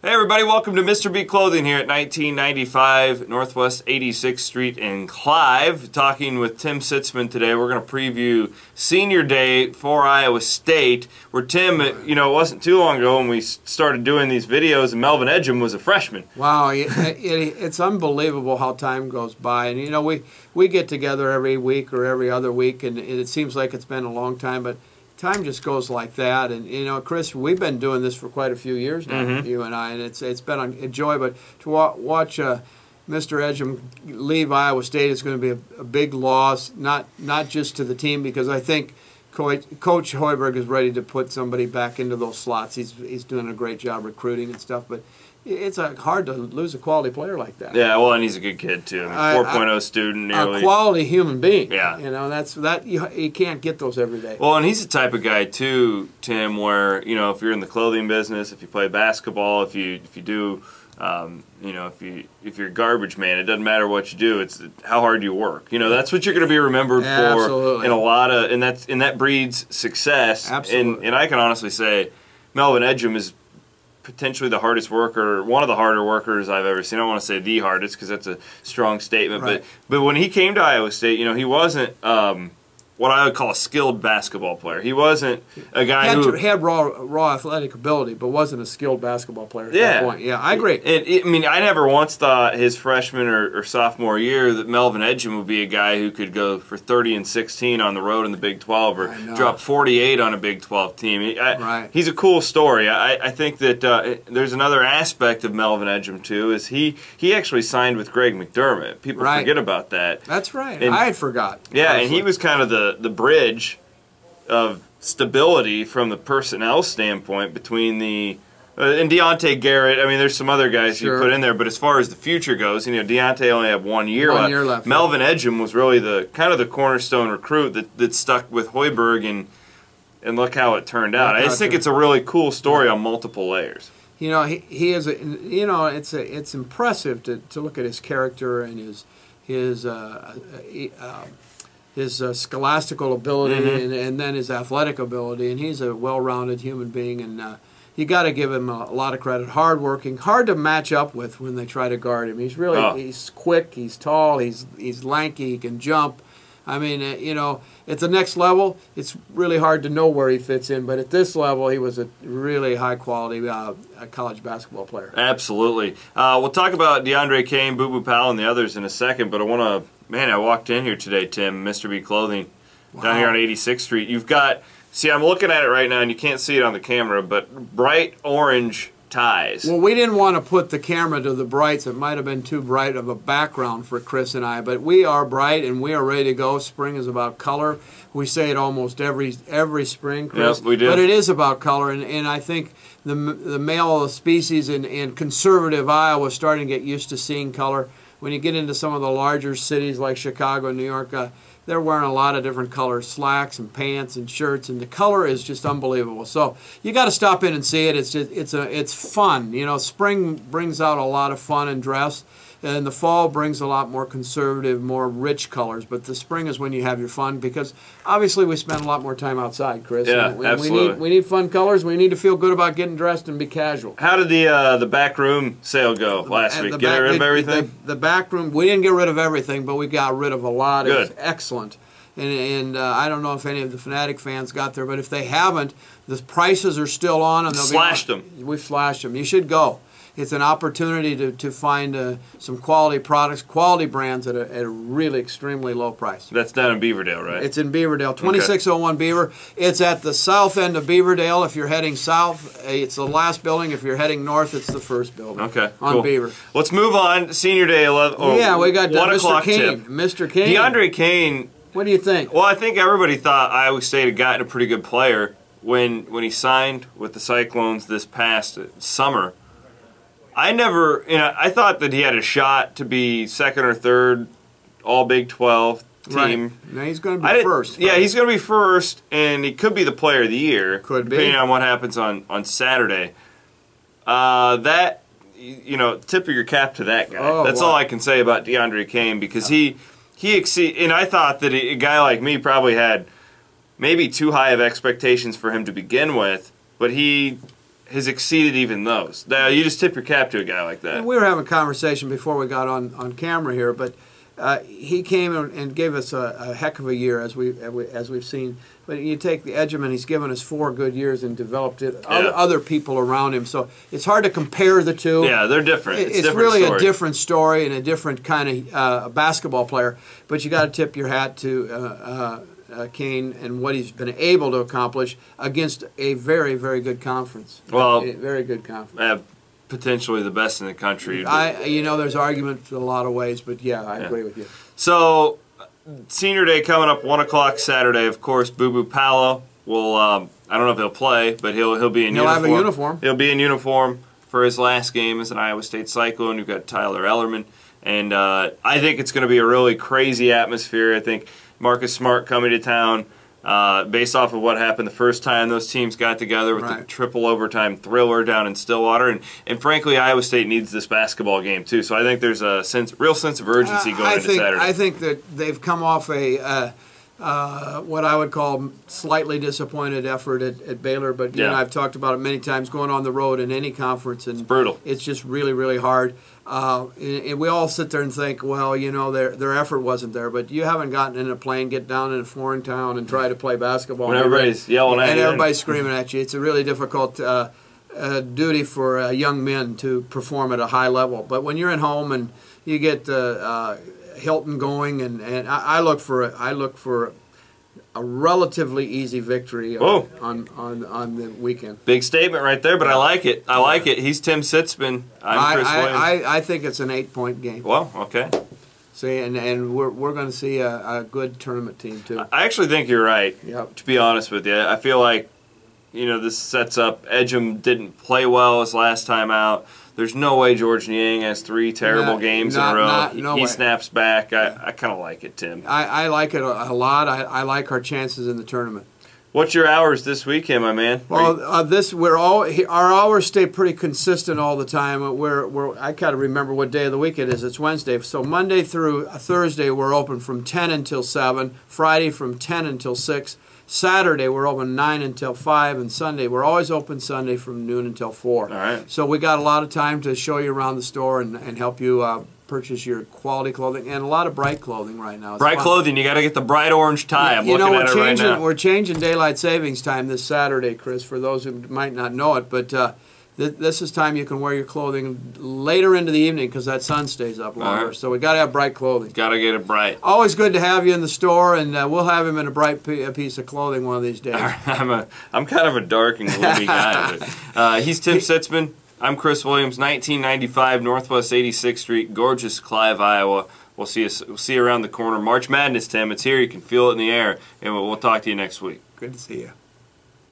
Hey everybody, welcome to Mr. B Clothing here at 1995 Northwest 86th Street in Clive. Talking with Tim Sitzman today. We're going to preview Senior Day for Iowa State, where Tim, it wasn't too long ago when we started doing these videos, and Melvin Edgem was a freshman. Wow, it's unbelievable how time goes by. And we get together every week or every other week, and it seems like it's been a long time, but time just goes like that. And Chris, we've been doing this for quite a few years now, you and I, and it's been a joy. But to watch Mr. Edgem leave Iowa State is going to be a big loss, not just to the team, because I think Coach Hoiberg is ready to put somebody back into those slots. He's doing a great job recruiting and stuff, but it's hard to lose a quality player like that. Yeah, well, and he's a good kid too. 4.0 student, nearly. A quality human being. Yeah, you can't get those every day. Well, and he's the type of guy too, Tim, where if you're in the clothing business, if you play basketball, if you do, if you're a garbage man, it doesn't matter what you do. It's how hard you work. That's what you're going to be remembered for. Absolutely. In a lot of, and that breeds success. Absolutely. And I can honestly say, Melvin Edgem is potentially the hardest worker, one of the harder workers I've ever seen. I don't want to say the hardest because that's a strong statement, right. but when he came to Iowa State, he wasn't what I would call a skilled basketball player. He wasn't a guy who had raw athletic ability, but wasn't a skilled basketball player at that point. Yeah, I agree. I never once thought his freshman or sophomore year that Melvin Edgem would be a guy who could go for 30 and 16 on the road in the Big 12 or drop 48 on a Big 12 team. Right. He's a cool story. I think that there's another aspect of Melvin Edgem too, is he actually signed with Greg McDermott. People forget about that. That's right. And, I had forgot. Yeah, honestly. And he was kind of the bridge of stability from the personnel standpoint between and Deontay Garrett. I mean, there's some other guys you put in there, but as far as the future goes, Deontay only had 1 year left. Melvin Edgem was really the cornerstone recruit that stuck with Hoiberg, and look how it turned out. I just think it's a really cool story on multiple layers. He is it's impressive to look at his character and his scholastical ability and then his athletic ability, and he's a well-rounded human being, and you got to give him a lot of credit. Hard-working, hard to match up with when they try to guard him. He's really he's quick, he's tall, he's lanky, he can jump. I mean, at the next level, it's really hard to know where he fits in, but at this level, he was a really high-quality college basketball player. Absolutely. We'll talk about DeAndre Kane, Boo Boo Powell, and the others in a second, but I want to, I walked in here today, Tim, Mr. B Clothing, down here on 86th Street. You've got, see, I'm looking at it right now, and you can't see it on the camera, but bright orange ties. Well, we didn't want to put the camera to the brights. It might have been too bright of a background for Chris and I, but we are bright and we are ready to go. Spring is about color. We say it almost every spring, Chris. Yep, we do. But it is about color, and I think the male species in conservative Iowa is starting to get used to seeing color. When you get into some of the larger cities like Chicago and New York, they're wearing a lot of different colors, slacks and pants and shirts, and the color is just unbelievable. So you got to stop in and see it. It's fun. Spring brings out a lot of fun and dress, and the fall brings a lot more conservative, more rich colors. But the spring is when you have your fun, because obviously we spend a lot more time outside, Chris. Yeah, absolutely. We need fun colors. We need to feel good about getting dressed and be casual. How did the back room sale go last week? Get rid of everything? The back room, we didn't get rid of everything, but we got rid of a lot. Good. It was excellent. And I don't know if any of the Fanatic fans got there, but if they haven't, the prices are still on. And Slashed them. We've slashed them. You should go. It's an opportunity to find some quality products, quality brands at a really extremely low price. That's down in Beaverdale, right? It's in Beaverdale, 2601 Beaver. It's at the south end of Beaverdale if you're heading south. It's the last building. If you're heading north, it's the first building. Okay, on cool. Beaver. Let's move on. Senior Day, 11. Yeah, we got Mr. Kane. Mr. Kane. DeAndre Kane. What do you think? Well, I think everybody thought Iowa State had gotten a pretty good player when he signed with the Cyclones this past summer. I thought that he had a shot to be second or third All Big 12 team. Right. Now he's going to be first. Yeah, he's going to be first, and he could be the player of the year. Could be. Depending on what happens on Saturday. Tip of your cap to that guy. Oh, That's all I can say about DeAndre Kane, because he exceeded, and I thought that a guy like me probably had maybe too high of expectations for him to begin with, but he has exceeded even those. Now, you just tip your cap to a guy like that. And we were having a conversation before we got on camera here, but he came and gave us a heck of a year, as we've seen. But you take the Edgerman, he's given us 4 good years and developed it. Other people around him, so it's hard to compare the two. Yeah, they're different. It's different really story. A different story and a different kind of basketball player. But you got to tip your hat to Kane and what he's been able to accomplish against a very, very good conference. Well, a very good conference. Potentially the best in the country. There's argument in a lot of ways, but yeah, I agree with you. So, Senior Day coming up, 1 o'clock Saturday. Of course, Boo Boo Paolo will. I don't know if he'll play, but he'll be in uniform. He'll have a uniform. He'll be in uniform for his last game as an Iowa State Cyclone. You've got Tyler Ellerman, and I think it's going to be a really crazy atmosphere. I think Marcus Smart coming to town. Based off of what happened the first time those teams got together with the triple overtime thriller down in Stillwater, and frankly, Iowa State needs this basketball game too. So I think there's a real sense of urgency going into Saturday. I think that they've come off what I would call slightly disappointed effort at Baylor, but you know, I've talked about it many times. Going on the road in any conference, and it's brutal. It's just really, really hard. And we all sit there and think, well, you know, their effort wasn't there, but you haven't gotten in a plane, get down in a foreign town, and try to play basketball. When everybody's yelling at you. And everybody's screaming at you. It's a really difficult duty for young men to perform at a high level. But when you're at home and you get Hilton going, and I look for a relatively easy victory on the weekend. Big statement right there, but I like it. I like it. He's Tim Sitzman. I'm Chris Williams. I think it's an 8-point game. Well, okay. See, and we're going to see a good tournament team too. I actually think you're right. Yep. To be honest with you, I feel like this sets up. Edgem didn't play well his last time out. There's no way George Niang has 3 terrible games in a row. He snaps back. I kind of like it, Tim. I like it a lot. I like our chances in the tournament. What's your hours this weekend, my man? Well, our hours stay pretty consistent all the time. I kind of remember what day of the week it is. It's Wednesday. So Monday through Thursday we're open from 10 until 7. Friday from 10 until 6. Saturday we're open 9 until 5, and Sunday we're always open Sunday from noon until 4. All right. So we got a lot of time to show you around the store and help you purchase your quality clothing, and a lot of bright clothing right now. Bright clothing, you got to get the bright orange tie. I'm looking at it right now. We're changing daylight savings time this Saturday, Chris, for those who might not know it, but this is time you can wear your clothing later into the evening because that sun stays up longer. Right. So we got to have bright clothing. Got to get it bright. Always good to have you in the store, and we'll have him in a bright piece of clothing one of these days. I'm kind of a dark and gloomy guy. But, he's Tim Sitzman. I'm Chris Williams, 1995 Northwest 86th Street, gorgeous Clive, Iowa. We'll see you around the corner. March Madness, Tim. It's here. You can feel it in the air. And we'll talk to you next week. Good to see you.